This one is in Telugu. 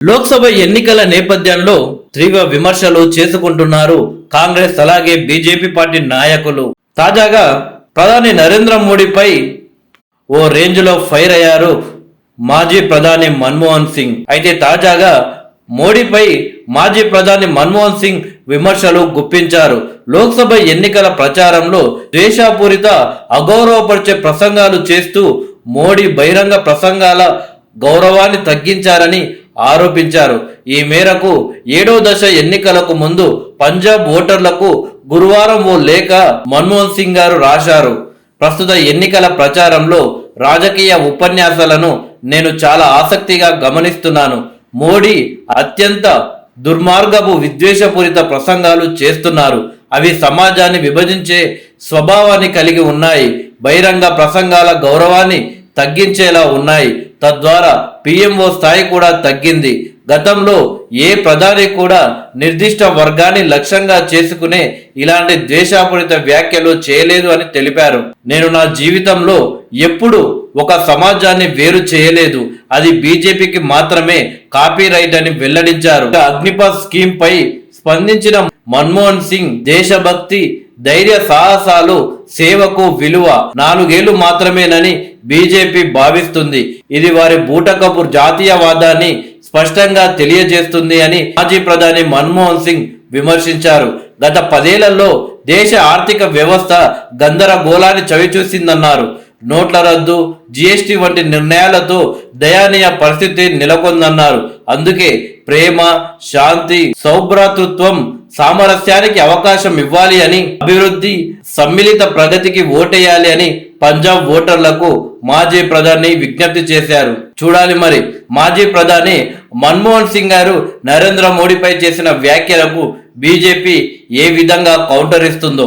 లోక్సభ ఎన్నికల నేపథ్యంలో తీవ్ర విమర్శలు చేసుకుంటున్నారు కాంగ్రెస్ అలాగే బీజేపీ పార్టీ నాయకులు. తాజాగా ప్రధాని నరేంద్ర మోడీపై ఓ రేంజ్లో ఫైర్ అయ్యారు మాజీ ప్రధాని మన్మోహన్ సింగ్. అయితే తాజాగా మోడీపై మాజీ ప్రధాని మన్మోహన్ సింగ్ విమర్శలు గుప్పించారు. లోక్సభ ఎన్నికల ప్రచారంలో ద్వేషపూరిత అగౌరవపరిచే ప్రసంగాలు చేస్తూ మోడీ బహిరంగ ప్రసంగాల గౌరవాన్ని తగ్గించారని ఆరోపించారు. ఈ మేరకు 7వ దశ ఎన్నికలకు ముందు పంజాబ్ ఓటర్లకు గురువారం ఓ లేఖ మన్మోహన్ సింగ్ గారు రాశారు. ప్రస్తుత ఎన్నికల ప్రచారంలో రాజకీయ ఉపన్యాసాలను నేను చాలా ఆసక్తిగా గమనిస్తున్నాను. మోడీ అత్యంత దుర్మార్గపు విద్వేషపూరిత ప్రసంగాలు చేస్తున్నారు. అవి సమాజాన్ని విభజించే స్వభావాన్ని కలిగి ఉన్నాయి. బహిరంగ ప్రసంగాల గౌరవాన్ని తగ్గించేలా ఉన్నాయి. తద్వారా పిఎంఓ స్థాయి కూడా తగ్గింది. గతంలో ఏ ప్రధాని కూడా నిర్దిష్ట వర్గాన్ని లక్ష్యంగా చేసుకునే ఇలాంటి ద్వేషపూరిత వ్యాఖ్యలు చేయలేదు అని తెలిపారు. నేను నా జీవితంలో ఎప్పుడు ఒక సమాజాన్ని వేరు చేయలేదు. అది బీజేపీకి మాత్రమే కాపీరైట్ అని వెల్లడించారు. అగ్నిపథ్ స్కీమ్ పై స్పందించిన మన్మోహన్ సింగ్ దేశభక్తి, ధైర్య సాహసాలు, సేవకు విలువ 4 ఏళ్లు మాత్రమేనని బీజేపీ భావిస్తుంది. ఇది వారి బూటకపు జాతీయవాదాన్ని స్పష్టంగా తెలియజేస్తుంది అని మాజీ ప్రధాని మన్మోహన్ సింగ్ విమర్శించారు. గత 10 ఏళ్లలో దేశ ఆర్థిక వ్యవస్థ గందరగోళాన్ని చవిచూసిందన్నారు. నోట్ల రద్దు, జీఎస్టీ వంటి నిర్ణయాలతో దయనీయ పరిస్థితి నెలకొందన్నారు. అందుకే ప్రేమ, శాంతి, సౌభ్రాతృత్వం, సామరస్యానికి అవకాశం ఇవ్వాలి అని, అభివృద్ధి, సమ్మిళిత ప్రగతికి ఓటేయాలి అని పంజాబ్ ఓటర్లకు మాజీ ప్రధాని విజ్ఞప్తి చేశారు. చూడాలి మరి మాజీ ప్రధాని మన్మోహన్ సింగ్ గారు నరేంద్ర మోడీపై చేసిన వ్యాఖ్యలకు బీజేపీ ఏ విధంగా కౌంటర్ ఇస్తుందో.